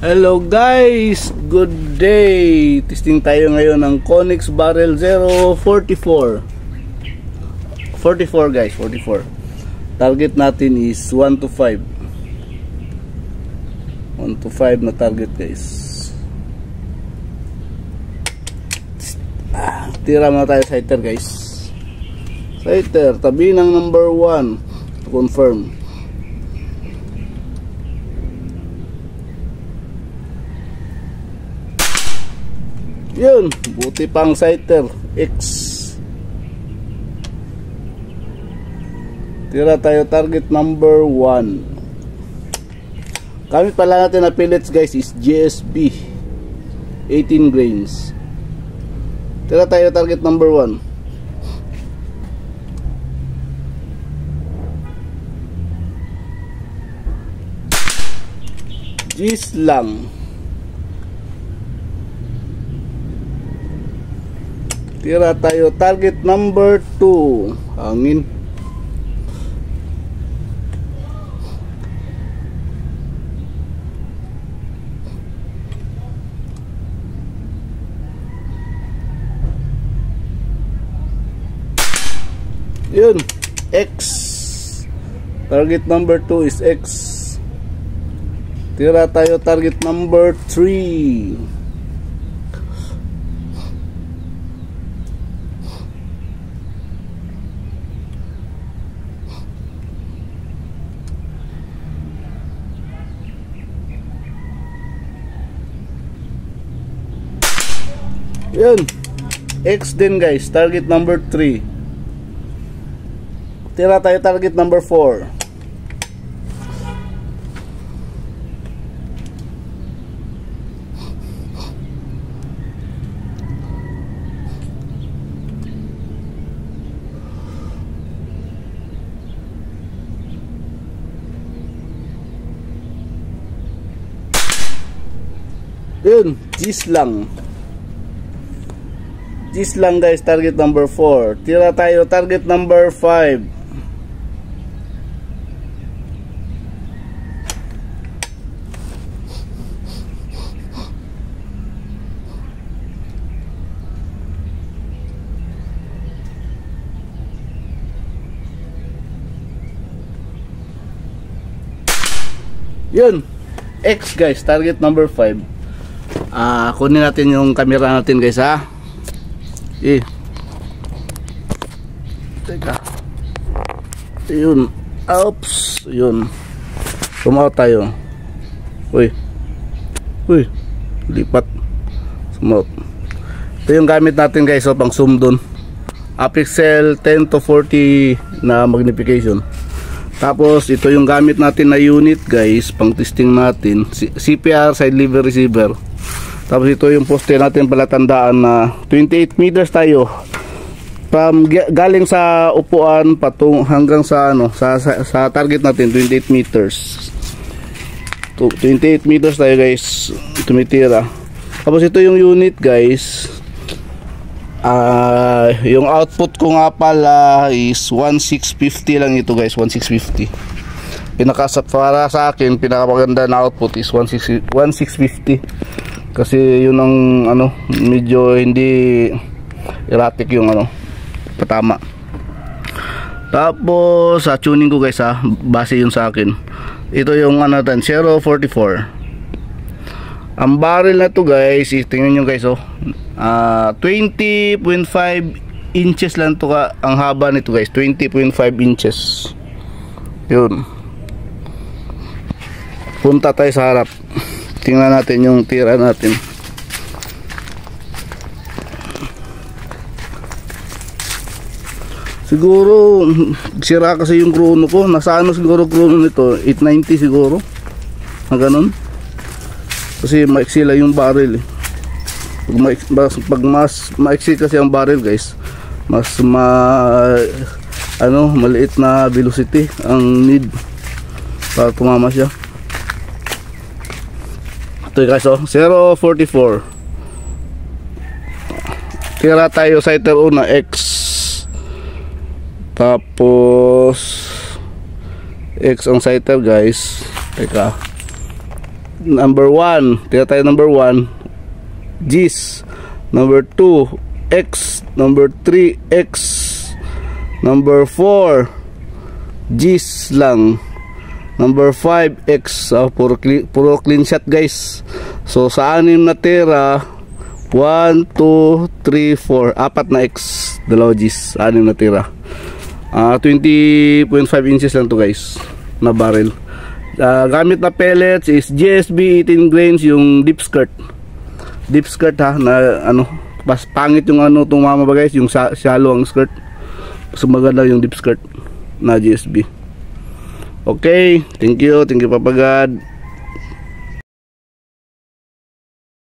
Hello guys, good day. Testing tayo ngayon ng Connex Barrel 044 guys, 44. Target natin is 1 to 5. 1 to 5 na target guys. Tira muna tayo sighter guys. Sighter, tabi ng number 1 to confirm. Yun, buti pang sighter X. Tira tayo target number 1. Gamit pala natin na pellets guys is GSB 18 grains. Tira tayo target number 1. Gis lang. Tira tayo target number 2. Hangin. Yun, X. Target number 2 is X. Tira tayo target number 3. Yun, X din guys, target number 3. Tira tayo target number 4. Yun, gis lang. Gis lang guys, target number 4. Tira tayo target number 5. Yun, X guys, target number 5. Kunin natin yung camera natin guys ha. Teka. Yun. Oops. Yun. Sumaw tayo. Uy. Lipat. Sumaw. Ito yung gamit natin guys. So, pang zoom dun. Apixel 10 to 40 na magnification. Tapos, ito yung gamit natin na unit guys. Pang testing natin. CPR, side lever receiver. Tapos ito yung poste natin palatandaan na 28 meters tayo from galing sa upuan patung hanggang sa sa target natin 28 meters. 28 meters tayo guys tumitira. Tapos ito yung unit guys. Yung output ko nga pala is 1650 lang ito guys, 1650. Para sa akin pinakamaganda na output is 1650. Kasi yun ang medyo hindi erratic yung patama. Tapos sa tuning ko guys base yun sa akin. Ito yung 044. Ang barrel na to guys, tingnan nyo guys 20.5 inches lang to ang haba nito guys, 20.5 inches. Yun. Punta tayo sa harap. Tingnan natin yung tira natin. Siguro sira kasi yung chrono ko. Nasa siguro chrono nito, 890 siguro. Na ganun. Kasi maiksi lang yung barrel Pag mas maiksi kasi ang barrel guys, mas maliit na velocity ang need para tumama siya. Ito guys 044. Tira tayo sighter una X. Tapos X ang sighter guys. Teka. number 1, tira tayo number 1, G's. Number 2, X. Number 3, X. Number 4, G's lang. Number 5, X. Puro clean shot guys. So sa 6 na tira, 1, 2, 3, 4, 4 na X, 2 G's, 6 na tira. 20.5 inches lang to guys na barrel. Gamit na pellets is GSB 18 grains, yung deep skirt ha, na ano, pas pangit yung ano tong mama ba guys, yung shallow ang skirt, so maganda yung deep skirt na GSB. Okay, thank you Papa God.